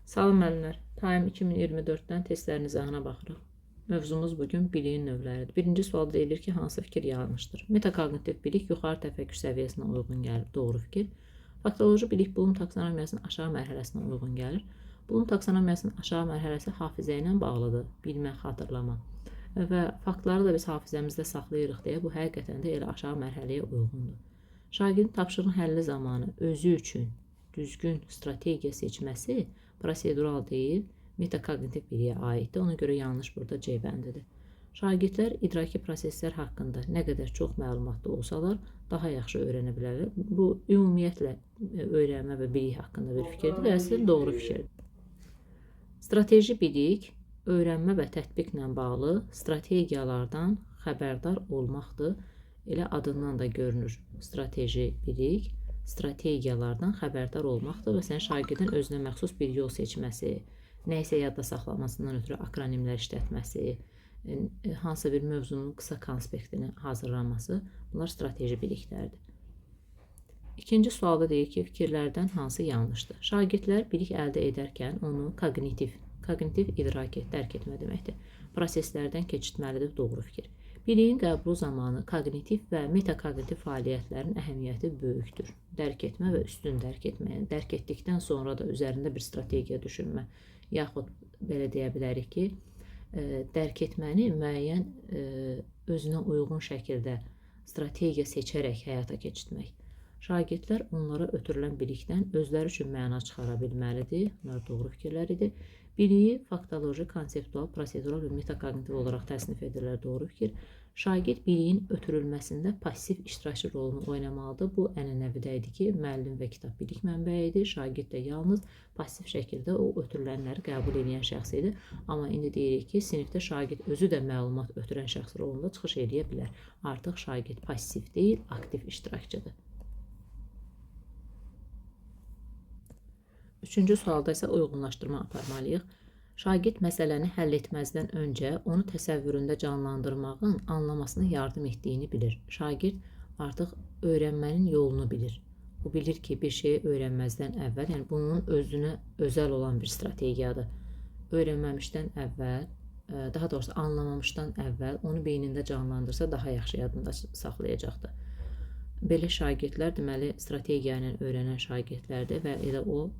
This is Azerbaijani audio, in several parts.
Salam müəllimlər, TAIM 2024-dən testlərin izahına baxırıq. Mövzumuz bugün biliyin növləridir. Birinci sualda deyilir ki, hansı fikir yanlışdır? Metakognitiv bilik yuxarı təfəkkür səviyyəsinə uyğun gəlir. Doğru fikir. Faktoloji bilik Bloom taksonomiyasının aşağı mərhələsinə uyğun gəlir. Bloom taksonomiyasının aşağı mərhələsi hafizə ilə bağlıdır. Bilmə, xatırlama. Və faktları da biz hafizəmizdə saxlayırıq deyə bu həqiqətən də elə aşağı mərhələyə uyğundur. Şagirdin tapşırığın həlli zamanı özü üçün düzgün strategiya seçməsi prosedural deyil, metakognitiv biliyə aiddir. Ona görə yanlış burada C bəndidir. Şagirdlər idraki proseslər haqqında nə qədər çox məlumatlı olsalar, daha yaxşı öyrənə bilərlər. Bu, ümumiyyətlə öyrənmə və bilik haqqında bir fikirdir və əslində doğru fikirdir. Strateji bilik, öyrənmə və tətbiqlə bağlı strategiyalardan xəbərdar olmaqdır. Elə adından da görünür. Strateji bilik, strategiyalardan xəbərdar olmaqdır və sən şagirdin özünə məxsus bir yol seçməsi, nəysə yadda saxlamasından ötürü akronimlər işlətməsi, hansısa bir mövzunun qısa konspektini hazırlaması, bunlar strateji biliklərdir. İkinci sualda deyir ki, fikirlərdən hansı yanlışdır? Şagirdlər bilik əldə edərkən onu kognitiv idrak et, dərk etmə deməkdir. Proseslərdən keçirtməlidir, doğru fikir. Biliyin qəbulu zamanı kognitiv və metakognitiv fəaliyyətlərin əhəmiyyəti böyükdür. Dərk etmə və üstün dərk etmə, dərk etdikdən sonra da üzərində bir strategiya düşünmə, yaxud belə deyə bilərik ki, dərk etməni müəyyən özünə uyğun şəkildə strategiya seçərək həyata keçirtmək. Şagirdlər onlara ötürülən bilikdən özləri üçün məna çıxara bilməlidir. Bunlar doğru fikirlər idi. Biliyi faktoloji, konseptual, prosedural və metakognitiv olaraq təsnif edirlər. Doğru fikir. Şagird biliyin ötürülməsində passiv iştirakçı rolunu oynamalıdır. Bu ənənəvidə idi ki, müəllim və kitab bilik mənbəyidir. Şagird də yalnız passiv şəkildə o ötürülənləri qəbul edən şəxs idi. Amma indi deyirik ki, sinifdə şagird özü də məlumat ötürən şəxs rolunda çıxış edə bilər. Artıq şagird passiv deyil, aktiv iştirakçıdır. Üçüncü sualda isə uyğunlaşdırma aparmalıyıq. Şagird məsələni həll etməzdən öncə onu təsəvvüründə canlandırmağın anlamasına yardım etdiyini bilir. Şagird artıq öyrənmənin yolunu bilir. O bilir ki, bir şeyi öyrənməzdən əvvəl, yəni bunun özünə özəl olan bir strategiyadır. Öyrənməmişdən əvvəl, daha doğrusu anlamamışdan əvvəl onu beynində canlandırsa daha yaxşı yadında saxlayacaqdır. Belə şagirdlər deməli strategiya ilə öyrənən şagirdlərdir və elə o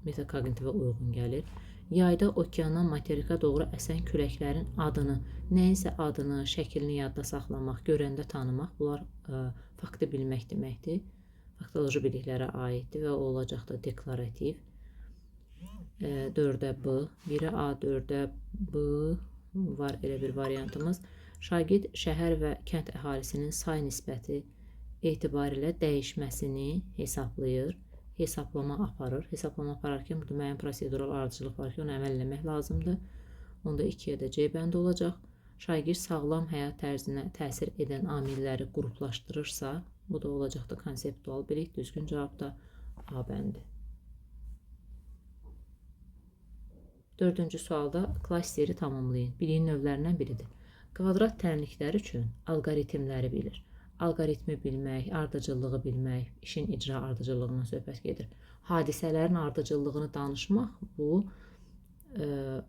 metakognitivə uyğun gəlir. Yayda okeandan materikə doğru əsən küləklərin adını, nəyinsə adını, şəklini yadda saxlamaq, görəndə tanımaq, bunlar faktı bilmək deməkdir. Faktoloji biliklərə aiddir və o olacaq da deklarativ. 4-ə B, 1-ə A, 4-ə B var elə bir variantımız. Şagird şəhər və kənd əhalisinin say nisbəti etibarilə dəyişməsini hesablayır. Hesablama aparır. Hesablama apararkən burada müəyyən prosedural ardıcılıq var ki, onu əməl eləmək lazımdır. Onda 2-yə də C bəndi olacaq. Şagird sağlam həyat tərzinə təsir edən amilləri qruplaşdırırsa, bu da olacaq da konseptual bilik. Düzgün cavab da A bəndi. Dördüncü sualda klasteri tamamlayın. Biliyin növlərindən biridir. Kvadrat tənlikləri üçün alqoritmləri bilir. Alqoritmi bilmək, ardıcıllığı bilmək, işin icra ardıcıllığından söhbət gedir. Hadisələrin ardıcıllığını danışmaq bu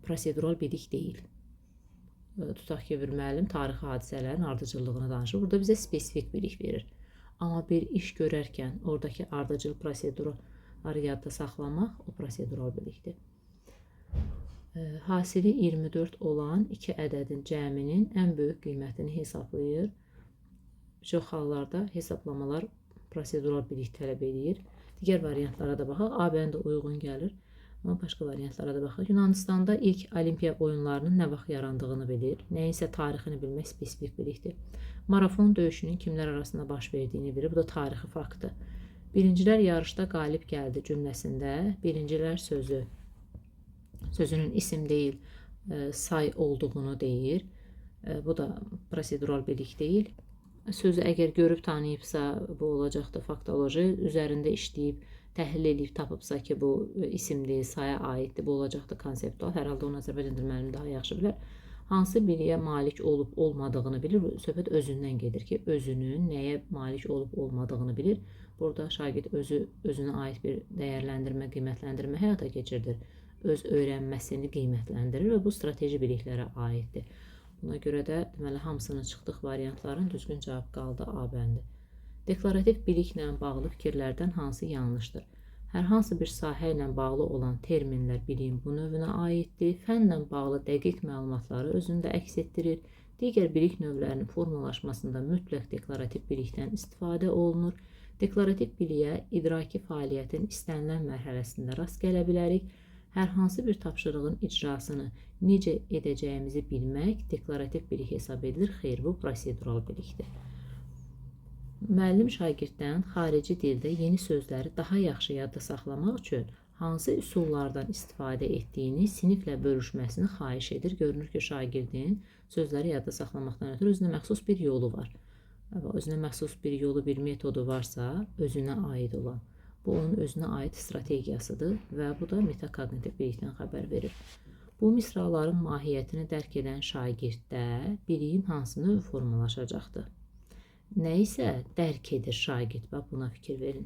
prosedural bilik deyil. Tutaq ki, bir müəllim tarixi hadisələrin ardıcıllığını danışır. Burada bizə spesifik bilik verir. Amma bir iş görərkən oradakı ardıcıl prosedurları yadda saxlamaq o prosedural bilikdir. Hasili 24 olan 2 ədədin cəminin ən böyük qiymətini hesablayır. Çox hallarda hesablamalar prosedural bilik tələb edir. Digər variantlara da baxaq. A bəndə uyğun gəlir. Amma başqa variantlara da baxaq. Yunanistanda ilk olimpiya oyunlarının nə vaxt yarandığını bilir. Nəyinsə tarixini bilmək spesifik bilikdir. Marafon döyüşünün kimlər arasında baş verdiyini bilir. Bu da tarixi faktdır. Birincilər yarışda qalib gəldi cümləsində. Birincilər sözünün isim deyil, say olduğunu deyir. Bu da prosedural bilik deyil. Sözü əgər görüb tanıyıbsa, bu olacaq da faktoloji, üzərində işləyib, təhlil edib tapıbsa ki, bu isimdir, saya aiddir, bu olacaq da konseptual. Hər halda onu Azərbaycan dil müəllimi daha yaxşı bilər. Hansı biliyə malik olub olmadığını bilir. Söhbət özündən gedir ki, özünün nəyə malik olub olmadığını bilir. Burada şagird özünə aid bir dəyərləndirmə, qiymətləndirmə həyata keçirdir. öz öyrənməsini qiymətləndirir və bu strateji biliklərə aiddir. Buna görə də deməli hamısını çıxdıq variantların düzgün cavab qaldı A bəndi. Deklarativ biliklə bağlı fikirlərdən hansı yanlışdır? Hər hansı bir sahə ilə bağlı olan terminlər biliyin bu növünə aiddir. Fənlə bağlı dəqiq məlumatları özündə əks etdirir. Digər bilik növlərinin formalaşmasında mütləq deklarativ bilikdən istifadə olunur. Deklarativ biliyə idraki fəaliyyətin istənilən mərhələsində rast gələ bilərik. Hər hansı bir tapşırığın icrasını necə edəcəyimizi bilmək deklarativ bilik hesab edilir. Xeyr, bu prosedural bilikdir. Müəllim şagirddən xarici dildə yeni sözləri daha yaxşı yadda saxlamaq üçün hansı üsullardan istifadə etdiyini siniflə bölüşməsini xahiş edir. Görünür ki, şagirdin sözləri yadda saxlamaqdan ötürü özünə məxsus bir yolu var. Özünə məxsus bir yolu, bir metodu varsa, özünə aid olan. Bu onun özünə aid strategiyasıdır və bu da metakognitiv bilikdən xəbər verir. Bu misraların mahiyyətini dərk edən şagirddə biliyin hansı növ formalaşacaqdır? Nə isə dərk edir şagird, buna fikir verin.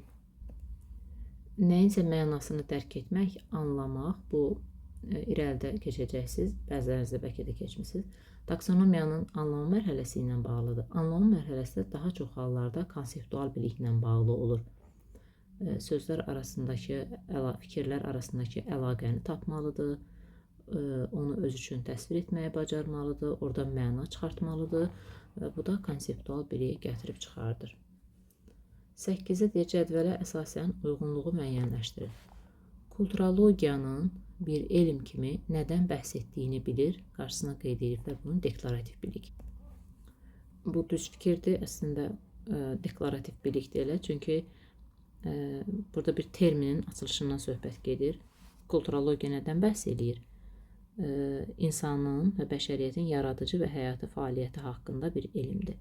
Nəyinsə mənasını dərk etmək, anlamaq, bu irəlidə keçəcəksiniz, bəzilərinizdə bəlkə də keçmişsiniz. Taksonomiyanın anlama mərhələsi ilə bağlıdır. Anlama mərhələsi də daha çox hallarda konseptual biliklə bağlı olur. Sözlər arasındakı, fikirlər arasındakı əlaqəni tapmalıdır, onu öz üçün təsvir etməyi bacarmalıdır, orada məna çıxartmalıdır. Bu da konseptual biliyi gətirib çıxardır. 8-ə deyək, cədvələ əsasən uyğunluğu müəyyənləşdirir. Kulturologiyanın bir elm kimi nədən bəhs etdiyini bilir, qarşısına qeyd ediblər bunun deklarativ bilik. Bu düz fikirdir, əslində deklarativ bilikdir elə, çünki burada bir terminin açılışından söhbət gedir. Kulturologiya nədən bəhs edir? İnsanın və bəşəriyyətin yaradıcı və həyati fəaliyyəti haqqında bir elmdir.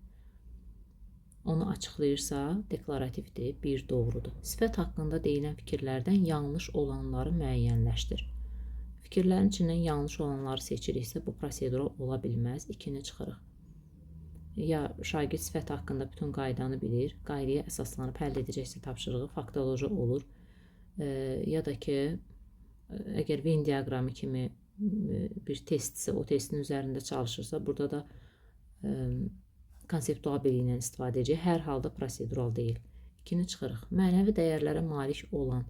Onu açıqlayırsa, deklarativdir, bir doğrudur. Sifət haqqında deyilən fikirlərdən yanlış olanları müəyyənləşdir. Fikirlərin içindən yanlış olanları seçiriksə, bu prosedural ola bilməz, 2-ni çıxırıq. Ya şagird sifət haqqında bütün qaydanı bilir, qaydaya əsaslanıb həll edəcəksə tapşırığı faktoloji olur. Ya da ki, əgər Venn diaqramı kimi bir testsə, o testin üzərində çalışırsa, burada da konseptual biliklə istifadə edəcək. Hər halda prosedural deyil. 2-ni çıxırıq. Mənəvi dəyərlərə malik olan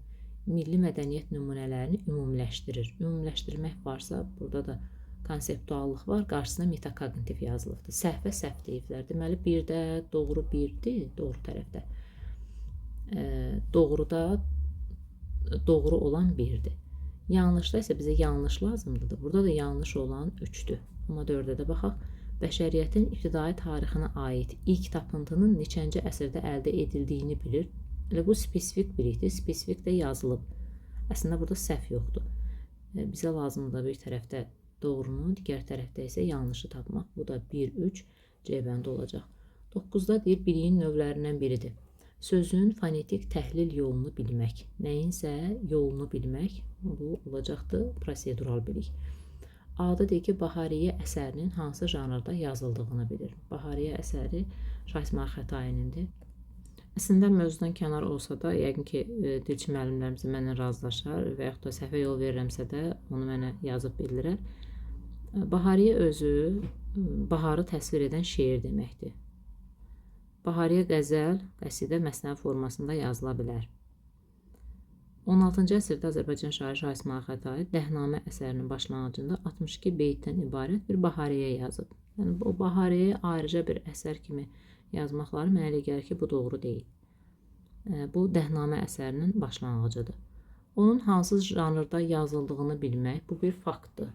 milli mədəniyyət nümunələrini ümumiləşdirir. Ümumiləşdirmək varsa, burada da konseptuallıq var, qarşısına metakognitiv yazılıbdır. Səhvə səhv deyiblər. Deməli, birdə doğru birdir, doğru tərəfdə. Doğruda doğru olan birdir. Yanlışda isə bizə yanlış lazımdır. Burada da yanlış olan 3-dür. Amma 4-də də baxaq. Bəşəriyyətin ibtidai tarixinə aid ilk tapıntının neçənci əsrdə əldə edildiyini bilir. Elə bu spesifik bilikdir. Spesifik də yazılıb. Əslində burada səhv yoxdur. Bizə lazımdır bir tərəfdə doğrunu, digər tərəfdə isə yanlışı tapmaq. Bu da 1-3 C bəndi olacaq. 9-da deyir, biliyin növlərindən biridir. Sözün fonetik təhlil yolunu bilmək. Nəyinsə yolunu bilmək, bu olacaqdır prosedural bilik. A-da deyir ki, Bahariyyə əsərinin hansı janrda yazıldığını bilir. Bahariyyə əsəri Şah İsmayıl Xətainindir. Əslində mövzudan kənar olsa da, yəqin ki, dilçi müəllimlərimiz mənlə razılaşar və yaxud da səhvə yol verirəmsə də onu mənə yazıb bildirər. Bahariyyə özü baharı təsvir edən şeir deməkdir. Bahariyyə qəzəl, qəsidə məsnəvi formasında yazıla bilər. 16-cı əsrdə Azərbaycan şairi Şah İsmayıl Xətai Dəhnamə əsərinin başlanğıcında 62 beytdən ibarət bir bahariyyə yazıb. Yəni, o bahariyyəyə ayrıca bir əsər kimi yazmaqları mənə elə gəlir ki, bu doğru deyil. Bu Dəhnamə əsərinin başlanğıcıdır. Onun hansı janrda yazıldığını bilmək, bu bir faktdır.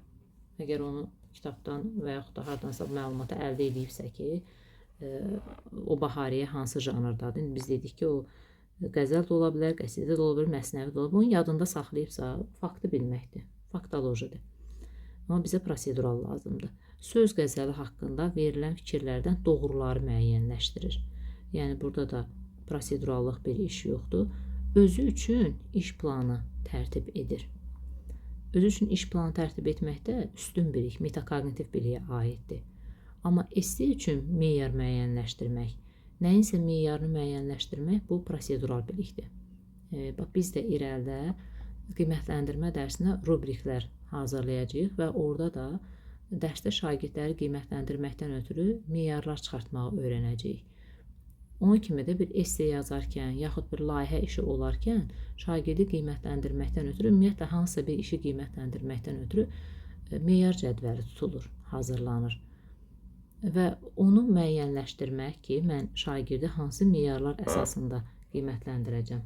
Əgər onu kitabdan və yaxud da hardansa məlumatı əldə edibsə ki, o bahariyyə hansı janrdadır. Biz dedik ki, o qəzəl də ola bilər, qəsidə də ola bilər, məsnəvi də ola bilər. Onu yadında saxlayıbsa, faktı bilməkdir. Faktolojidir. Amma bizə prosedural lazımdır. Söz qəzəli haqqında verilən fikirlərdən doğruları müəyyənləşdirir. Yəni, burada da prosedurallıq bir iş yoxdur. Özü üçün iş planı tərtib edir. Özü üçün iş planı tərtib etməkdə üstün bilik, metakognitiv biliyə aiddir. Amma esse üçün meyar müəyyənləşdirmək, nəyinsə meyarını müəyyənləşdirmək bu prosedural bilikdir. Biz də irəlidə qiymətləndirmə dərsinə rubriklər hazırlayacağıq və orada da dərsdə şagirdləri qiymətləndirməkdən ötürü meyarlar çıxartmağı öyrənəcəyik. Onun kimi də bir esse yazarkən, yaxud bir layihə işi olarkən şagirdi qiymətləndirməkdən ötürü, ümumiyyətlə hansısa bir işi qiymətləndirməkdən ötürü meyar cədvəli tutulur, hazırlanır. Və onu müəyyənləşdirmək ki, mən şagirdi hansı meyarlar əsasında qiymətləndirəcəm.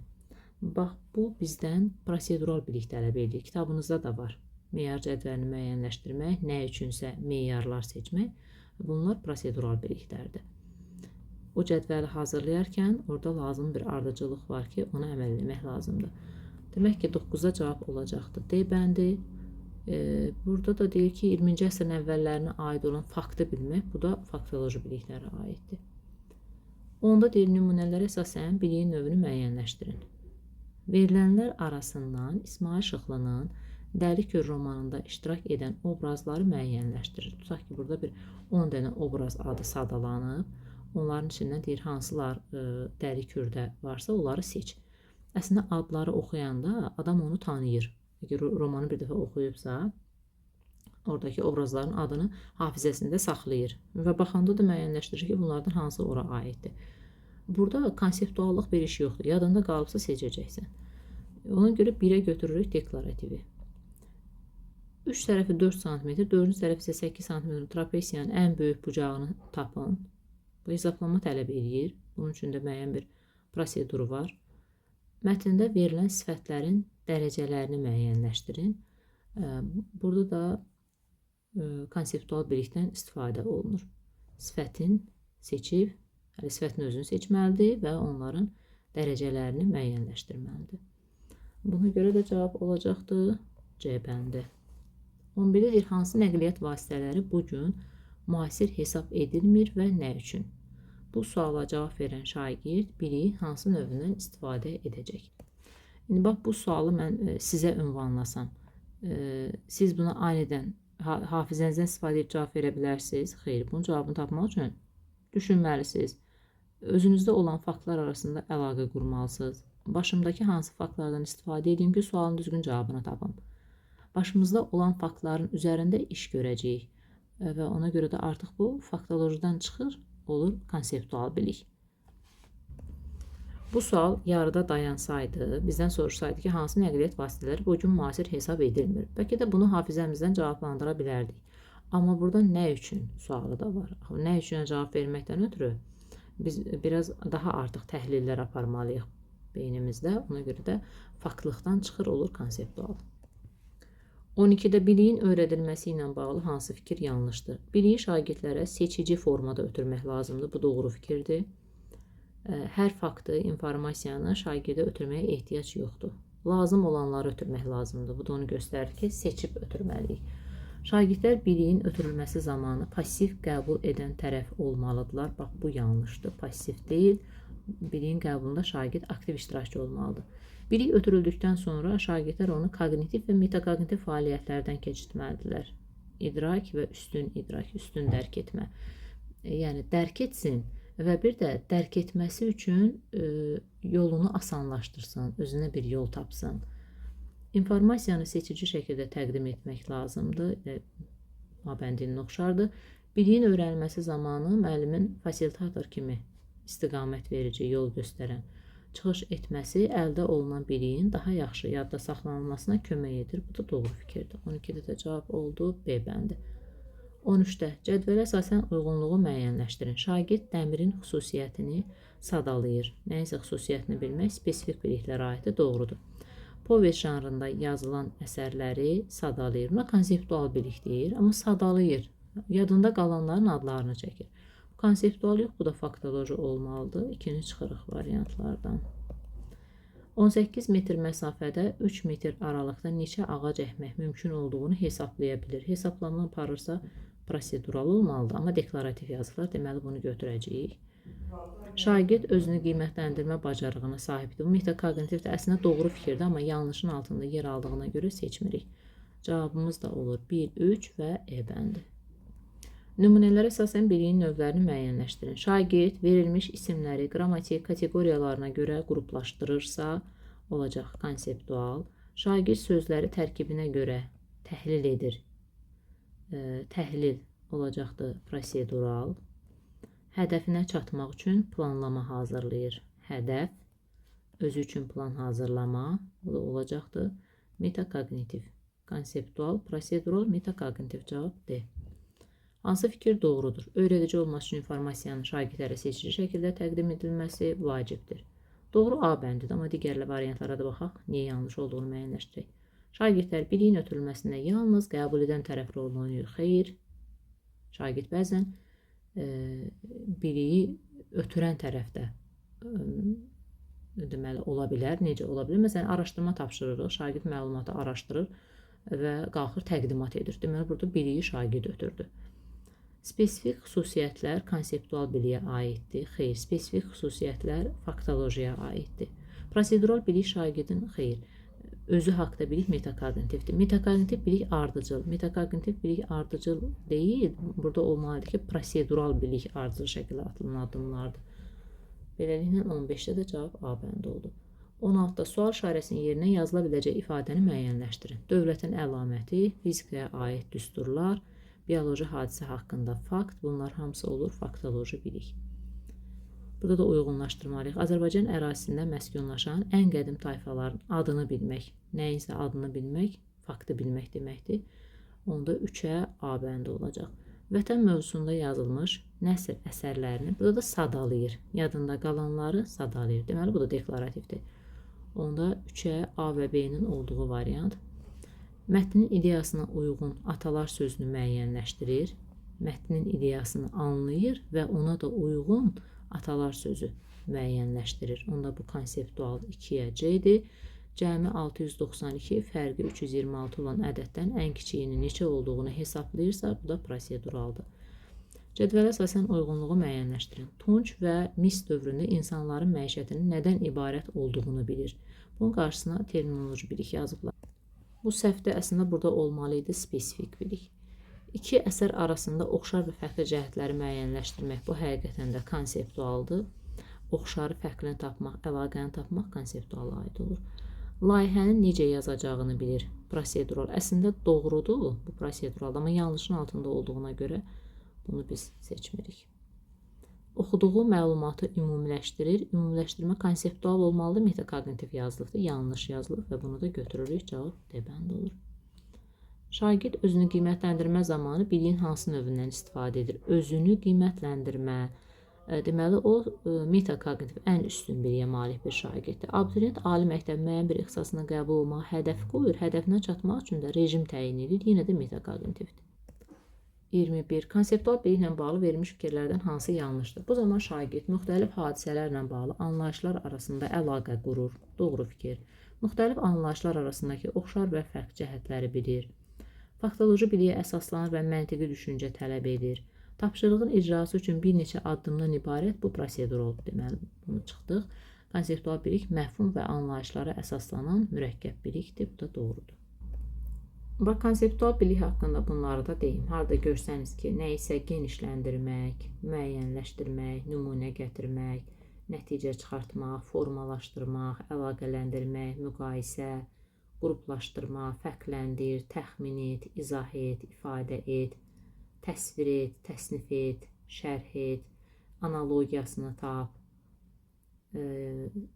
Bax, bu bizdən prosedural bilik tələb edir. Kitabınızda da var. Meyar cədvəlini müəyyənləşdirmək, nə üçünsə meyarlar seçmək. Bunlar prosedural biliklərdir. O cədvəli hazırlayarkən orada lazım bir ardıcıllıq var ki, ona əməl etmək lazımdır. Demək ki, 9-a cavab olacaqdır. D bəndi. Burada da deyir ki, 20-ci əsrin əvvəllərinə aid olan faktı bilmək, bu da faktoloji biliklərə aiddir. Onda deyir, nümunələrə əsasən biliyin növünü müəyyənləşdirin. Verilənlər arasından İsmail Şıxlının Dəli Kür romanında iştirak edən obrazları müəyyənləşdirir. Tutaq ki, burada bir 10 dənə obraz adı sadalanıb. Onların içindən deyir, hansılar Dəli Kürdə varsa, onları seç. Əslində, adları oxuyanda adam onu tanıyır. Əgər romanı bir dəfə oxuyubsa, oradakı obrazların adını hafizəsində saxlayır. Və baxanda da müəyyənləşdirir ki, bunlardan hansı ora aiddir. Burada konseptuallıq bir iş yoxdur. Yadında qalıbsa seçəcəksən. Ona görə 1-ə götürürük deklarativi. 3 tərəfi 4 cm, 4-cü tərəfi isə 8 cm trapesiyanın ən böyük bucağını tapın. Bu hesablama tələb edir. Bunun üçün də müəyyən bir proseduru var. Mətndə verilən sifətlərin dərəcələrini müəyyənləşdirin. Burada da konseptual bilikdən istifadə olunur. Sifətin seçib, sifətin özünü seçməlidir və onların dərəcələrini müəyyənləşdirməlidir. Buna görə də cavab olacaqdır C bəndi. 11-də deyir, hansı nəqliyyat vasitələri bugün müasir hesab edilmir və nə üçün? Bu suala cavab verən şagird biliyin hansı növündən istifadə edəcək? İndi bax, bu sualı mən sizə ünvanlasam, siz buna anidən hafizənizdən istifadə edib cavab verə bilərsiniz. Xeyr, bunun cavabını tapmaq üçün düşünməlisiniz. Özünüzdə olan faktlar arasında əlaqə qurmalısınız. Başımdakı hansı faktlardan istifadə edeyim ki, sualın düzgün cavabını tapım. Başımızda olan faktların üzərində iş görəcəyik və ona görə də artıq bu faktolojidən çıxır, olur konseptual bilik. Bu sual yarıda dayansaydı, bizdən soruşsaydı ki, hansı nəqliyyat vasitələri bugün müasir hesab edilmir? Bəlkə də bunu hafizəmizdən cavablandıra bilərdik. Amma burada nə üçün sualı da var. Nə üçün cavab verməkdən ötürü biz biraz daha artıq təhlillər aparmalıyıq beynimizdə. Ona görə də faktlıqdan çıxır, olur konseptual. 12-də biliyin öyrədilməsi ilə bağlı hansı fikir yanlışdır? Biliyi şagirdlərə seçici formada ötürmək lazımdır. Bu doğru fikirdir. Hər faktı, informasiyanı şagirdə ötürməyə ehtiyac yoxdur. Lazım olanları ötürmək lazımdır. Bu da onu göstərir ki, seçib ötürməliyik. Şagirdlər biliyin ötürülməsi zamanı pasiv qəbul edən tərəf olmalıdırlar. Bax, bu yanlışdır. Pasiv deyil. Biliyin qəbulunda şagird aktiv iştirakçı olmalıdır. Bilik ötürüldükdən sonra şagirdlər onu kognitiv və metakognitiv fəaliyyətlərdən keçirtməlidirlər. İdrak və üstün idrak, üstün dərk etmə. Yəni, dərk etsin və bir də dərk etməsi üçün yolunu asanlaşdırsın, özünə bir yol tapsın. İnformasiyanı seçici şəkildə təqdim etmək lazımdır. Mabəndinin oxşardır. Biliyin öyrənilməsi zamanı müəllimin fasilitator kimi istiqamət verici, yol göstərən çıxış etməsi əldə olunan biliyin daha yaxşı yadda saxlanılmasına kömək edir. Bu da doğru fikirdir. 12-də də cavab oldu B bəndi. 13-də cədvələ əsasən uyğunluğu müəyyənləşdirin. Şagird dəmirin xüsusiyyətini sadalayır. Nəyinsə xüsusiyyətini bilmək spesifik biliklərə aiddir, doğrudur. Povest janrında yazılan əsərləri sadalayır. Buna konseptual bilik deyir, amma sadalayır. Yadında qalanların adlarını çəkir. Konseptual yox, bu da faktoloji olmalıdır. İkinci çıxırıq variantlardan. 18 metr məsafədə 3 metr aralıqda neçə ağac əkmək mümkün olduğunu hesablaya bilir. Hesablama aparırsa prosedural olmalıdır, amma deklarativ yazılar, deməli bunu götürəcəyik. Şagird özünü qiymətləndirmə bacarığına sahibdir. Bu metakognitiv də əslində doğru fikirdir, amma yanlışın altında yer aldığına görə seçmirik. Cavabımız da olur 1, 3 və E bəndi. Nümunələrə əsasən biliyin növlərini müəyyənləşdirin. Şagird verilmiş isimləri qrammatik kateqoriyalarına görə qruplaşdırırsa, olacaq konseptual. Şagird sözləri tərkibinə görə təhlil edir. Təhlil olacaqdır prosedural. Hədəfinə çatmaq üçün planlama hazırlayır. Hədəf, özü üçün plan hazırlama, bu da olacaqdır metakognitiv. Konseptual, prosedural, metakognitiv cavab D. Hansı fikir doğrudur? Öyrədici olması üçün informasiyanın şagirdlərə seçici şəkildə təqdim edilməsi vacibdir. Doğru A bəndidir, amma digər variantlara da baxaq, niyə yanlış olduğunu müəyyənləşdirək. Şagirdlər biliyin ötürülməsində yalnız qəbul edən tərəf rolunu oynayır. Xeyr, şagird bəzən biliyi ötürən tərəfdə deməli ola bilər. Necə ola bilər? Məsələn, araşdırma tapşırırıq, şagird məlumatı araşdırır və qalxır təqdimat edir. Deməli, burada biliyi şagird ötürdü. Spesifik xüsusiyyətlər konseptual biliyə aiddir. Xeyr, spesifik xüsusiyyətlər faktolojiyaya aiddir. Prosedural bilik şagirdin xeyr, özü haqda bilik metakognitivdir. Metakognitiv bilik ardıcıl. Metakognitiv bilik ardıcıl deyil. Burada olmalıdır ki, prosedural bilik ardıcıl şəkildə atılan addımlardır. Beləliklə 15-də də cavab A bəndi oldu. 16-da sual işarəsinin yerinə yazıla biləcək ifadəni müəyyənləşdirin. Dövlətin əlaməti, fizikaya aid düsturlar, bioloji hadisə haqqında fakt, bunlar hamısı olur faktoloji bilik. Burada da uyğunlaşdırmalıyıq. Azərbaycan ərazisində məskunlaşan ən qədim tayfaların adını bilmək, nəyinsə adını bilmək, faktı bilmək deməkdir. Onda 3-ə A bəndi olacaq. Vətən mövzusunda yazılmış nəsr əsərlərini burada da sadalayır. Yadında qalanları sadalayır. Deməli, bu da deklarativdir. Onda 3-ə A və B-nin olduğu variant. Mətnin ideyasına uyğun atalar sözünü müəyyənləşdirir. Mətnin ideyasını anlayır və ona da uyğun atalar sözü müəyyənləşdirir. Onda bu konseptual 2-yə C-dir. Cəmi 692, fərqi 326 olan ədəddən ən kiçiyinin neçə olduğunu hesablayırsa, bu da proseduraldır. Cədvələ əsasən uyğunluğu müəyyənləşdirin. Tunç və Mis dövründə insanların məişətinin nədən ibarət olduğunu bilir. Bunun qarşısına terminoloji bilik yazıblar. Bu səhvdə əslində burada olmalı idi spesifik bilik. İki əsər arasında oxşar və fərqli cəhətləri müəyyənləşdirmək bu həqiqətən də konseptualdır. Oxşarı, fərqlini tapmaq, əlaqəni tapmaq konseptuala aid olur. Layihənin necə yazacağını bilir. Prosedural. Əslində doğrudur bu proseduralda, amma yanlışın altında olduğuna görə bunu biz seçmirik. Oxuduğu məlumatı ümumiləşdirir. Ümumiləşdirmə konseptual olmalıdır, metakognitiv yazılıbdır, yanlış yazılıb və bunu da götürürük. Cavab D bəndi olur. Şagird özünü qiymətləndirmə zamanı biliyin hansı növündən istifadə edir? Özünü qiymətləndirmə. Deməli, o metakognitiv ən üstün biliyə malik bir şagirddir. Abituriyent ali məktəb müəyyən bir ixtisasına qəbul olmağa hədəf qoyur. Hədəfinə çatmaq üçün də rejim təyin edir. Yenə də metakognitivdir. 21. Konseptual biliklə bağlı verilmiş fikirlərdən hansı yanlışdır? Bu zaman şagird müxtəlif hadisələrlə bağlı anlayışlar arasında əlaqə qurur. Doğru fikir. Müxtəlif anlayışlar arasındakı oxşar və fərq cəhətləri bilir. Faktoloji biliyə əsaslanır və məntiqi düşüncə tələb edir. Tapşırığın icrası üçün bir neçə addımdan ibarət bu proseduraldır. Deməli, bunu çıxdıq. Konseptual bilik məfhum və anlayışlara əsaslanan mürəkkəb bilikdir. Bu da doğrudur. Bax, konseptual bilik haqqında bunları da deyim. Harada görsəniz ki, nə isə genişləndirmək, müəyyənləşdirmək, nümunə gətirmək, nəticə çıxartmaq, formalaşdırmaq, əlaqələndirmək, müqayisə, qruplaşdırmaq, fərqləndir, təxmin et, izah et, ifadə et, təsvir et, təsnif et, şərh et, analogiyasını tap,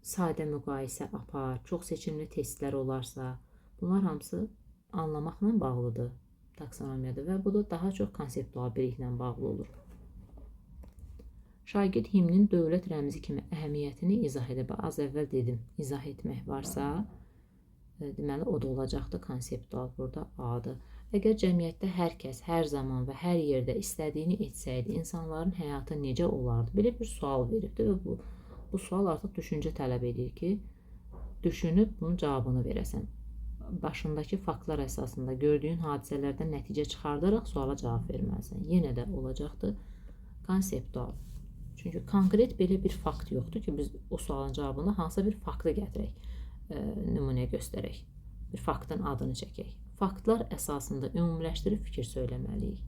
sadə müqayisə apar, çox seçimli testlər olarsa, bunlar hamısı anlamaqla bağlıdır taksonomiyada və bu da daha çox konseptual biliklə bağlı olur. Şagird himnin dövlət rəmzi kimi əhəmiyyətini izah edib. Az əvvəl dedim, izah etmək varsa, deməli o da olacaqdır konseptual, burada A-dır. Əgər cəmiyyətdə hər kəs, hər zaman və hər yerdə istədiyini etsəydi, insanların həyatı necə olardı? Belə bir sual veribdir və bu sual artıq düşüncə tələb edir ki, düşünüb bunun cavabını verəsən. Başındakı faktlar əsasında gördüyün hadisələrdən nəticə çıxardaraq suala cavab verməlisən. Yenə də olacaqdır konseptual. Çünki konkret belə bir fakt yoxdur ki, biz o sualın cavabında hansısa bir faktı gətirək, nümunə göstərək, bir faktın adını çəkək. Faktlar əsasında ümumiləşdirib fikir söyləməliyik.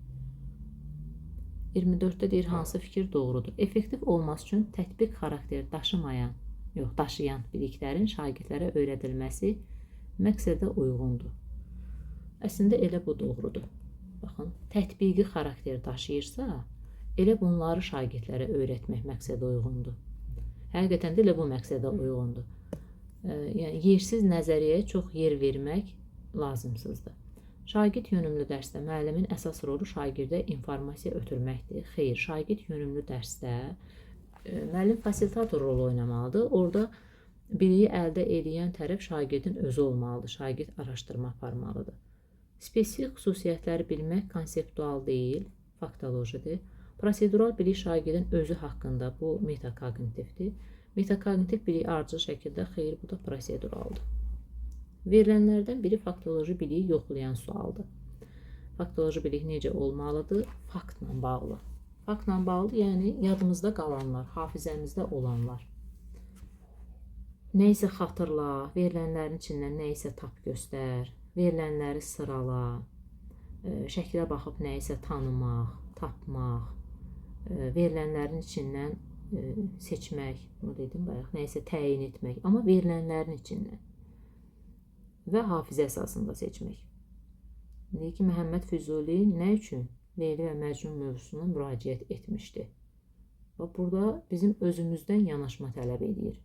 24-də deyir, hansı fikir doğrudur? Effektiv olması üçün tətbiq xarakteri daşıyan biliklərin şagirdlərə öyrədilməsi məqsədə uyğundur. Əslində elə bu doğrudur. Baxın, tətbiqi xarakter daşıyırsa, elə bunları şagirdlərə öyrətmək məqsədə uyğundur. Həqiqətən də elə bu məqsədə uyğundur. Yəni, yersiz nəzəriyyəyə çox yer vermək lazımsızdır. Şagird yönümlü dərsdə müəllimin əsas rolu şagirdə informasiya ötürməkdir. Xeyr, şagird yönümlü dərsdə müəllim fasilitator rolu oynamalıdır. Orada biliyi əldə edən tərəf şagirdin özü olmalıdır. Şagird araşdırma aparmalıdır. Spesifik xüsusiyyətləri bilmək konseptual deyil, faktolojidir. Prosedural bilik şagirdin özü haqqında, bu metakognitivdir. Metakognitiv bilik ardıcıl şəkildə, xeyr, bu da proseduraldır. Verilənlərdən biri faktoloji biliyi yoxlayan sualdır. Faktoloji bilik necə olmalıdır? Faktla bağlı. Faktla bağlı, yəni yadımızda qalanlar, hafizəmizdə olanlar. Nə isə xatırla, verilənlərin içindən nə isə tap göstər, verilənləri sırala, şəklə baxıb nə isə tanımaq, tapmaq, verilənlərin içindən seçmək, bunu dedim bayaq, nə isə təyin etmək, amma verilənlərin içindən və hafizə əsasında seçmək. Deyir ki, Məhəmməd Füzuli nə üçün Leyli və Məcnun mövzusuna müraciət etmişdi? Və burada bizim özümüzdən yanaşma tələb edir.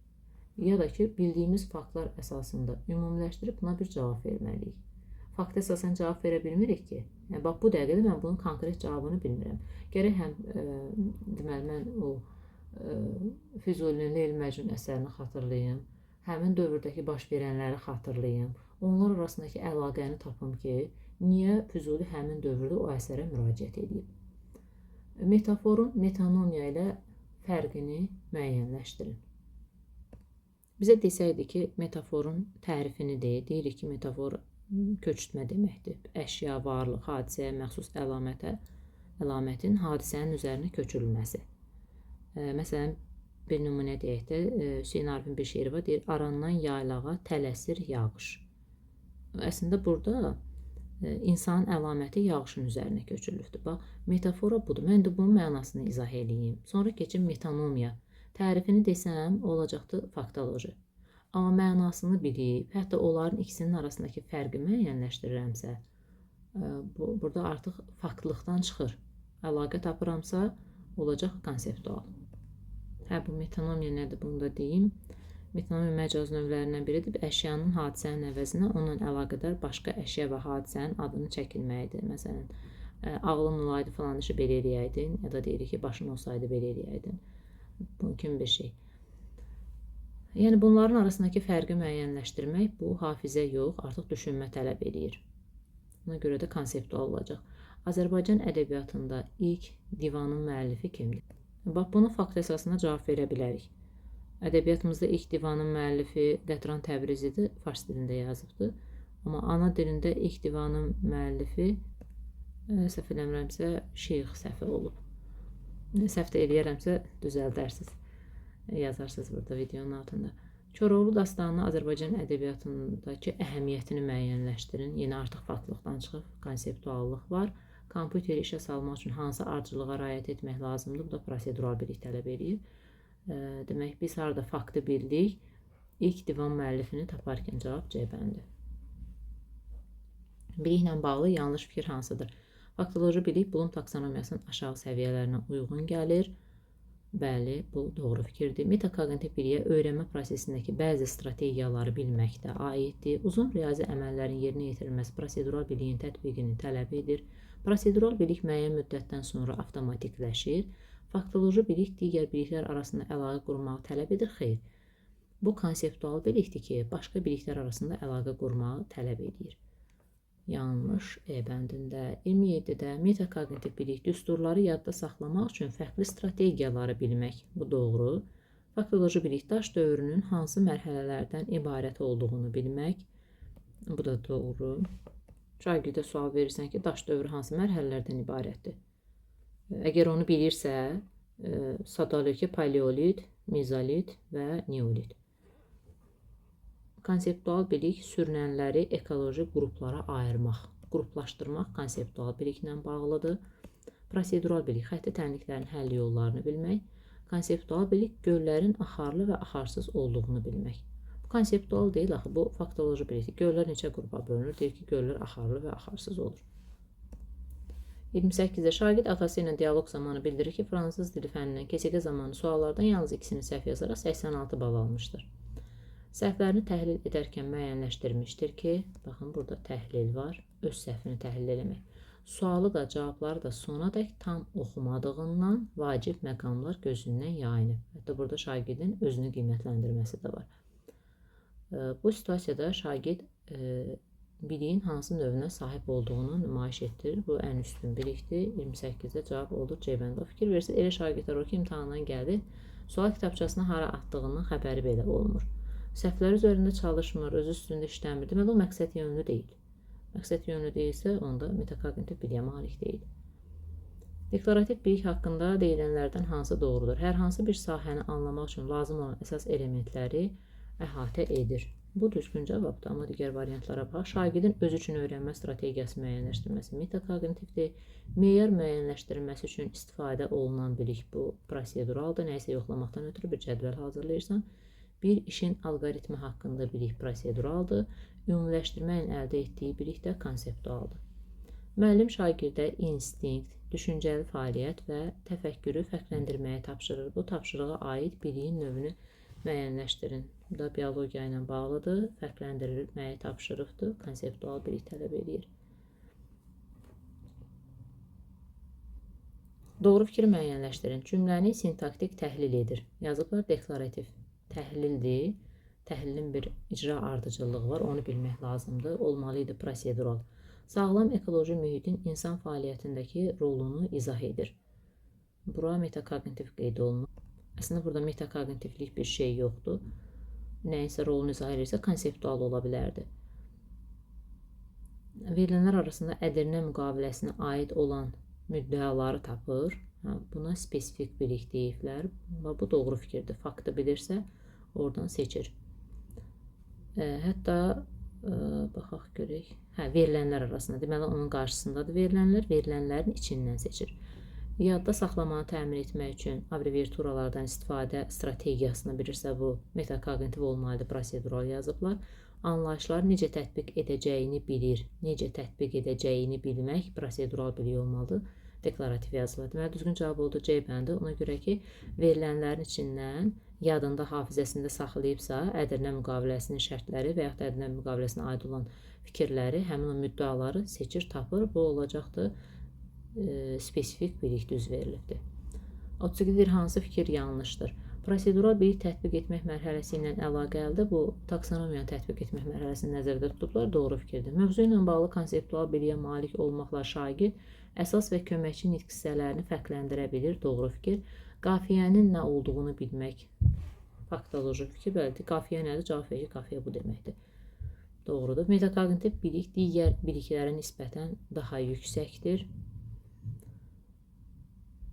Ya da ki, bildiyimiz faktlar əsasında ümumiləşdirib buna bir cavab verməliyik. Fakt əsasən cavab verə bilmirik ki. Yəni, bax, bu dəqiqədə mən bunun konkret cavabını bilmirəm. Gərək həm deməli, mən o Füzulinin Leyli Məcnun əsərini xatırlayım, həmin dövrdəki baş verənləri xatırlayım, onlar arasındakı əlaqəni tapım ki, niyə Füzuli həmin dövrdə o əsərə müraciət edib. Metaforun metanomiya ilə fərqini müəyyənləşdirin. Bizə desəydi ki, metaforun tərifini deyirik ki, metafor köçürtmə deməkdir. Əşya, varlıq, hadisəyə məxsus əlamətin hadisənin üzərinə köçürülməsi. Məsələn, bir nümunə deyək də, Hüseyn Arifin bir şeiri var, deyir, arandan yaylağa tələsir yağış. Əslində, burada insanın əlaməti yağışın üzərinə köçürülübdür. Bax, metafora budur. Mən də bunun mənasını izah edeyim. Sonra keçim metanomiya. Tərifini desəm, olacaqdır faktoloji. Amma mənasını bilib, hətta onların ikisinin arasındakı fərqi müəyyənləşdirirəmsə, burada artıq faktlıqdan çıxır. Əlaqə tapıramsa, olacaq konseptual. Hə, bu metanomiya nədir, bunu da deyim. Metanomiya məcaz növlərindən biridir. Əşyanın hadisənin əvəzinə onunla əlaqədar başqa əşya və hadisənin adını çəkilməyidir. Məsələn, ağlın olaydı falan işi belə eləyəydin, ya da deyirik ki, başın olsaydı belə eləyəydin. Mümkün bir şey. Yəni, bunların arasındakı fərqi müəyyənləşdirmək bu hafizə yox, artıq düşünmə tələb edir. Buna görə də konseptual olacaq. Azərbaycan ədəbiyyatında ilk divanın müəllifi kimdir? Bax, bunu fakt əsasında cavab verə bilərik. Ədəbiyyatımızda ilk divanın müəllifi Qətran Təbrizidir, fars dilində yazıbdır. Amma ana dilində ilk divanın müəllifi, səhv eləmirəmsə, Şeyx Səfi olub. Səhv də eləyərəmsə, düzəldərsiniz, yazarsınız burada videonun altında. Koroğlu dastanını Azərbaycan ədəbiyyatındakı əhəmiyyətini müəyyənləşdirin. Yeni artıq faktlıqdan çıxıb konseptuallıq var. Kompüteri işə salmaq üçün hansı ardıcılığa riayət etmək lazımdır? Bu da prosedural bilik tələb edir. Demək, biz harada faktı bildik, ilk divan müəllifini taparkən cavab C-bəndir. Biliklə bağlı yanlış fikir hansıdır? Faktoloji bilik Bloom taksonomiyasının aşağı səviyyələrinə uyğun gəlir. Bəli, bu doğru fikirdir. Metakognitiv biliyə öyrənmə prosesindəki bəzi strategiyaları bilmək də aiddir. Uzun riyazi əməllərin yerinə yetirilməsi prosedural biliyin tətbiqini tələb edir. Prosedural bilik müəyyən müddətdən sonra avtomatikləşir. Faktoloji bilik digər biliklər arasında əlaqə qurmağı tələb edir. Xeyr, bu konseptual bilikdir ki, başqa biliklər arasında əlaqə qurmağı tələb edir. Yanlış E-bəndində. 27-də metakognitiv bilik düsturları yadda saxlamaq üçün fərqli strategiyaları bilmək. Bu doğru. Faktoloji bilik daş dövrünün hansı mərhələlərdən ibarət olduğunu bilmək. Bu da doğru. Şagirdə sual verirsən ki, daş dövrü hansı mərhələlərdən ibarətdir? Əgər onu bilirsə, sadalökə paleolit, mezolit və neolit. Konseptual bilik sürünənləri ekoloji qruplara ayırmaq, qruplaşdırmaq konseptual biliklə bağlıdır. Prosedural bilik xətti tənliklərin həll yollarını bilmək. Konseptual bilik göllərin axarlı və axarsız olduğunu bilmək. Bu Konseptual deyil axı, bu faktoloji bilikdir. Göllər neçə qrupa bölünür? Deyir ki, göllər axarlı və axarsız olur. 28-də şagird atası ilə dialoq zamanı bildirir ki, fransız dili fənnindən keçici zamanı suallardan yalnız ikisini səhv yazaraq 86 bal almışdır. Səhvlərini təhlil edərkən müəyyənləşdirmişdir ki, baxın burada təhlil var, öz səhvini təhlil eləmək. Sualı da, cavabları da sonadək tam oxumadığından vacib məqamlar gözündən yayınıb. Hətta burada şagirdin özünü qiymətləndirməsi də var. Bu situasiyada şagird biliyin hansı növünə sahib olduğunu nümayiş etdirir. Bu ən üstün bilikdir. 28-də cavab olur C bəndə. Fikir verirsə, elə şagirdlər o ki, imtahandan gəldi, sual kitabçasına hara atdığının xəbəri belə olmur. Səhvlər üzərində çalışmır, özü üstündə işləmir. Deməli, o məqsəd yönlü deyil. Məqsəd yönlü deyilsə, onda metakognitiv biliyə malik deyil. Deklarativ bilik haqqında deyilənlərdən hansı doğrudur? Hər hansı bir sahəni anlamaq üçün lazım olan əsas elementləri əhatə edir. Bu düzgün cavabdır, amma digər variantlara bax. Şagirdin öz üçün öyrənmə strategiyası müəyyənləşdirməsi metakognitivdir. Meyar müəyyənləşdirilməsi üçün istifadə olunan bilik bu proseduraldır. Nəyisə yoxlamaqdan ötürü bir cədvəl hazırlayırsan. Bir işin alqoritmi haqqında bilik proseduraldır. Ümumiləşdirməyin əldə etdiyi bilik də konseptualdır. Müəllim şagirdə instinkt, düşüncəli fəaliyyət və təfəkkürü fərqləndirməyə tapşırır. Bu tapşırığa aid biliyin növünü müəyyənləşdirin. Bu da biologiya ilə bağlıdır. Fərqləndirilməyə tapşırıqdır. Konseptual bilik tələb edir. Doğru fikri müəyyənləşdirin. Cümləni sintaktik təhlil edir. Yazıblar deklarativ təhlildir. Təhlilin bir icra ardıcıllığı var. Onu bilmək lazımdır. Olmalıydı prosedural. Sağlam ekoloji mühitin insan fəaliyyətindəki rolunu izah edir. Bura metakognitiv qeyd olunur. Əslində burada metakognitivlik bir şey yoxdur. Nəyinsə rolunu izah edirsə konseptual ola bilərdi. Verilənlər arasında ədirnə müqaviləsinə aid olan müddəaları tapır. Buna spesifik bilik deyiblər. Bu doğru fikirdir. Faktı bilirsə oradan seçir. Hətta baxaq görək. Verilənlər arasında. Deməli onun qarşısındadır verilənlər. Verilənlərin içindən seçir. Yadda saxlamanı təmin etmək üçün abreviaturalardan istifadə strategiyasını bilirsə bu metakognitiv olmalıdır, prosedural yazıblar. Anlayışlar necə tətbiq edəcəyini bilir. Necə tətbiq edəcəyini bilmək prosedural bilik olmalıdır. Deklarativ yazılır. Deməli düzgün cavab oldu C bəndi. Ona görə ki verilənlərin içindən yadında, hafizəsində saxlayıbsa ədirnə müqaviləsinin şərtləri və yaxud da ədirnə müqaviləsinə aid olan fikirləri, həmin o müddəaları seçir, tapır. Bu olacaqdır. Spesifik bilik düz verilibdir. 32-dir, hansı fikir yanlışdır? Prosedural bilik tətbiq etmək mərhələsi ilə əlaqəlidir. Bu taksonomiyanı tətbiq etmək mərhələsini nəzərdə tutublar. Doğru fikirdir. Mövzu ilə bağlı konseptual biliyə malik olmaqla şagird əsas və köməkçi nitq hissələrini fərqləndirə bilir. Doğru fikir. Qafiyənin nə olduğunu bilmək faktoloji fikir. Bəli, qafiyə nədir? Cavab verir ki, qafiyə bu deməkdir. Doğrudur. Metakognitiv bilik digər biliklərə nisbətən daha yüksəkdir.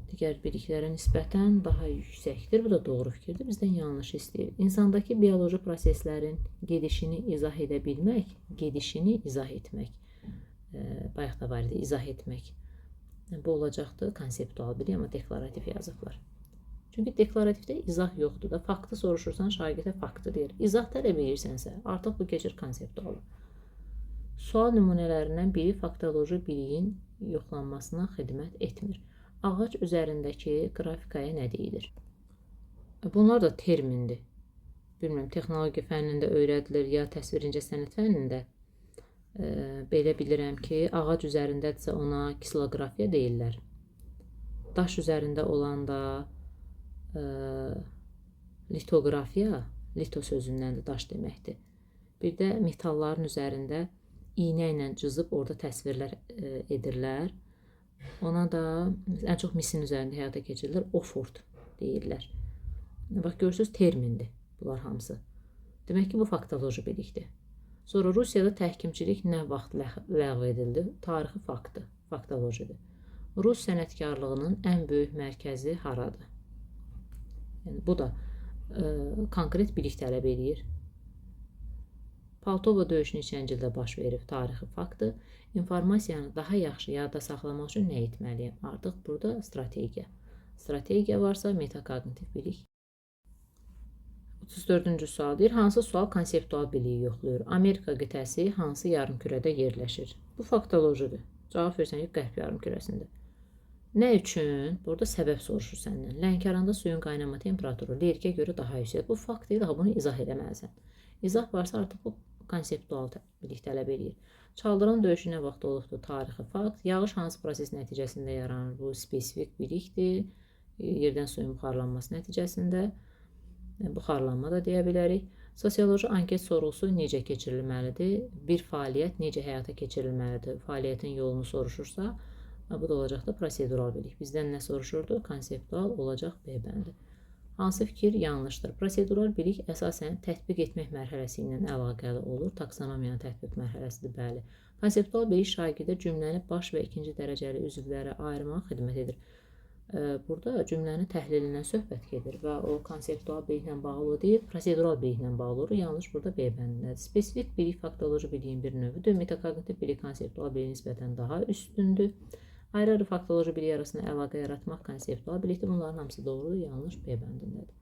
Digər biliklərə nisbətən daha yüksəkdir. Bu da doğru fikirdir. Bizdən yanlış istəyir. İnsandakı bioloji proseslərin gedişini izah edə bilmək, gedişini izah etmək. Bayaq da var idi, izah etmək. Bu olacaqdır konseptual bilik, amma deklarativ yazıblar. Çünki deklarativdə izah yoxdur da. Faktı soruşursan şagirdə faktı deyir. İzah tələb edirsənsə artıq bu keçir konseptualı. Sual nümunələrindən biri faktoloji biliyin yoxlanmasına xidmət etmir. Ağac üzərindəki qrafikaya nə deyilir? Bunlar da termindir. Bilmirəm, texnologiya fənnində öyrədilir ya təsvirincə sənət fənnində. Belə bilirəm ki, ağac üzərindədirsə ona kilografiya deyirlər. Daş üzərində olanda litografiya, lito sözündəndir, daş deməkdir. Bir də metalların üzərində iynə ilə cızıb orada təsvirlər edirlər. Ona da ən çox misin üzərində həyata keçirilir, ofort deyirlər. Bax, görürsünüz, termindir bunlar hamısı. Demək ki, bu faktoloji bilikdir. Sonra Rusiyada təhkimçilik nə vaxt ləğv edildi? Tarixi faktdır, faktolojidir. Rus sənətkarlığının ən böyük mərkəzi haradır? Yəni, bu da konkret bilik tələb edir. Poltava döyüşü neçənci ildə baş verib? Tarixi faktdır. İnformasiyanı daha yaxşı yadda saxlamaq üçün nə etməliyəm? Artıq burada strategiya. Strategiya varsa metakognitiv bilik. 34-cü sual deyir, hansı sual konseptual biliyi yoxlayır? Amerika qitəsi hansı yarımkürədə yerləşir? Bu faktolojidir. Cavab versən ki, qərb yarımkürəsində. Nə üçün? Burada səbəb soruşur səndən. Lənkəranda suyun qaynama temperaturu lirikə görə daha yüksək. Bu fakt deyil, bunu izah edəməlisən. İzah varsa artıq bu konseptual bilik tələb edir. Çaldıran döyüşü nə vaxt olubdur? Tarixi fakt. Yağış hansı proses nəticəsində yaranır? Bu spesifik bilikdir. Yerdən suyun buxarlanması nəticəsində. Buxarlanma da deyə bilərik. Sosioloji anket sorğusu necə keçirilməlidir? Bir fəaliyyət necə həyata keçirilməlidir? Fəaliyyətin yolunu soruşursa, bu da olacaq da prosedural bilik. Bizdən nə soruşurdu? Konseptual olacaq B bəndi. Hansı fikir yanlışdır? Prosedural bilik əsasən tətbiq etmək mərhələsi ilə əlaqəli olur. Taksonomiyanın tətbiq mərhələsidir, bəli. Konseptual bilik şagirdə cümləni baş və ikinci dərəcəli üzvlərə ayırmağa xidmət edir. Burada cümlənin təhlilindən söhbət gedir və o konseptual biliklə bağlı deyil, prosedural biliklə bağlı olur. Yanlış burada B bəndindədir. Spesifik bilik faktoloji biliyin bir növüdür. Metakognitiv bilik konseptual biliyə nisbətən daha üstündür. Ayrı-ayrı faktoloji bilik arasında əlaqə yaratmaq konseptual bilikdir. Bunların hamısı doğrudur, yanlış B bəndindədir.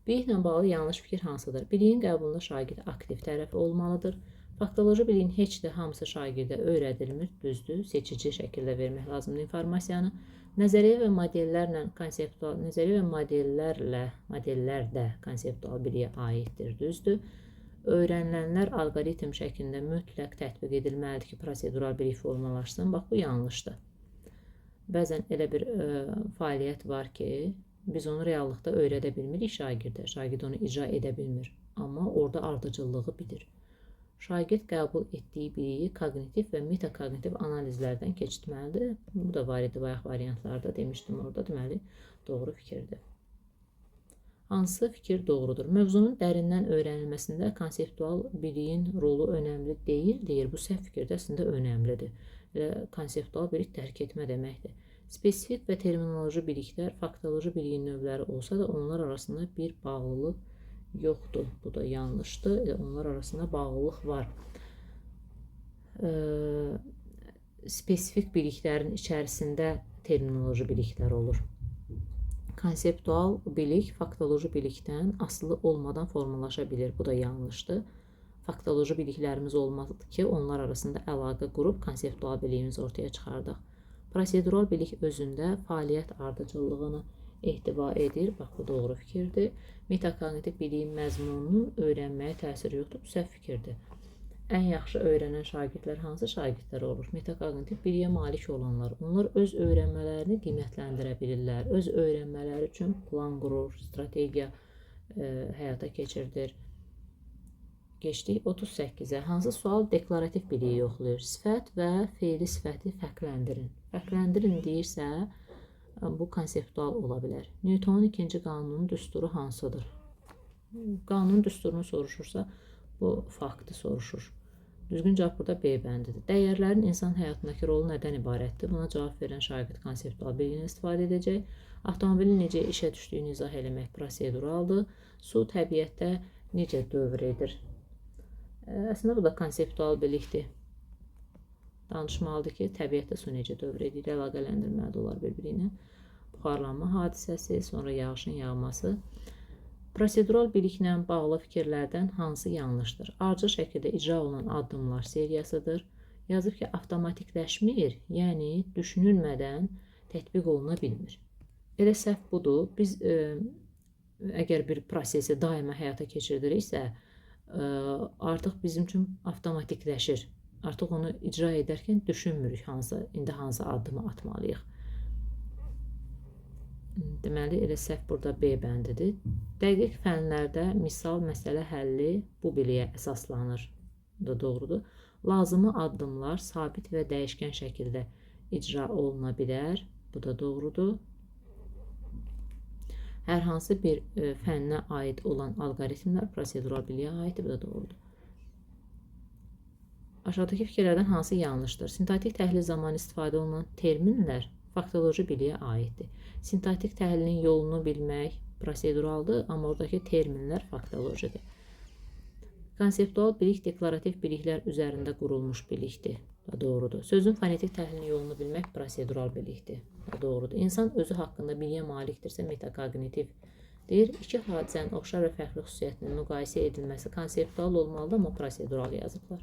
Biliklə bağlı yanlış fikir hansıdır? Biliyin qəbulunda şagird aktiv tərəfi olmalıdır. Faktoloji biliyin heç də hamısı şagirdə öyrədilmir, düzdür. Seçici şəkildə vermək lazımdır informasiyanı. Nəzəriyyə və modellər də konseptual biliyə aiddir, düzdür. Öyrənilənlər alqoritm şəklində mütləq tətbiq edilməlidir ki, prosedural bilik formalaşsın. Bax, bu yanlışdır. Bəzən elə bir fəaliyyət var ki, biz onu reallıqda öyrədə bilmirik şagirdə. Şagird onu icra edə bilmir, amma orada ardıcıllığı bilir. Şagird qəbul etdiyi biliyi kognitiv və metakognitiv analizlərdən keçirməlidir. Bu da var idi bayaq variantlarda, demişdim orada, deməli, doğru fikirdir. Hansı fikir doğrudur? Mövzunun dərindən öyrənilməsində konseptual biliyin rolu önəmli deyil, deyir. Bu səhv fikir də əslində önəmlidir. Konseptual bilik dərk etmə deməkdir. Spesifik və terminoloji biliklər faktoloji biliyin növləri olsa da onlar arasında bir bağlılıq yoxdur. Bu da yanlışdır. Onlar arasında bağlılıq var. Spesifik biliklərin içərisində terminoloji biliklər olur. Konseptual bilik faktoloji bilikdən asılı olmadan formalaşa bilir. Bu da yanlışdır. Faktoloji biliklərimiz olmalıdır ki, onlar arasında əlaqə qurub konseptual biliyimizi ortaya çıxardıq. Prosedural bilik özündə fəaliyyət ardıcıllığını ehtiva edir. Bax, bu doğru fikirdir. Metakognitiv biliyin məzmununun öyrənməyə təsiri yoxdur. Bu səhv fikirdir. Ən yaxşı öyrənən şagirdlər hansı şagirdlər olur? Metakognitiv biliyə malik olanlar. Onlar öz öyrənmələrini qiymətləndirə bilirlər. Öz öyrənmələri üçün plan qurur, strategiya həyata keçirdir. Geçdik 38-ə. Hansı sual deklarativ biliyi yoxlayır? Sifət və feili sifəti fərqləndirin. Fərqləndirin deyirsə, bu konseptual ola bilər. Newtonun ikinci qanunun düsturu hansıdır? Qanunun düsturunu soruşursa, bu faktı soruşur. Düzgün cavab burada B bəndidir. Dəyərlərin insan həyatındakı rolu nədən ibarətdir? Buna cavab verən şagird konseptual biliyindən istifadə edəcək. Avtomobilin necə işə düşdüyünü izah eləmək proseduraldır. Su təbiətdə necə dövr edir? Əslində bu da konseptual bilikdir. Danışmalıdır ki, təbiətdə su necə dövr edir, əlaqələndirməli olar bir-biri ilə. Buxarlanma hadisəsi, sonra yağışın yağması. Prosedural biliklə bağlı fikirlərdən hansı yanlışdır? Ardıcıl şəkildə icra olunan addımlar seriyasıdır. Yazıb ki, avtomatikləşmir, yəni düşünülmədən tətbiq oluna bilmir. Elə səhv budur. Biz əgər bir prosesi daima həyata keçirdiriksə, artıq bizim üçün avtomatikləşir. Artıq onu icra edərkən düşünmürük indi hansı addımı atmalıyıq. Deməli, elə səhv burada B bəndidir. Dəqiq fənlərdə misal məsələ həlli bu biliyə əsaslanır. Bu da doğrudur. Lazımı addımlar sabit və dəyişkən şəkildə icra oluna bilər. Bu da doğrudur. Hər hansı bir fənnə aid olan alqoritmlər prosedural biliyə aiddir. Bu da doğrudur. Aşağıdakı fikirlərdən hansı yanlışdır? Sintaktik təhlil zamanı istifadə olunan terminlər faktoloji biliyə aiddir. Sintaktik təhlilin yolunu bilmək proseduraldır, amma oradakı terminlər faktolojidir. Konseptual bilik deklarativ biliklər üzərində qurulmuş bilikdir. Doğrudur. Sözün fonetik təhlilinin yolunu bilmək prosedural bilikdir. Doğrudur. İnsan özü haqqında biliyə malikdirsə metakognitiv Deyir, iki hadisənin oxşar və fərqli xüsusiyyətinin müqayisə edilməsi konseptual olmalıdır, amma prosedural yazıblar.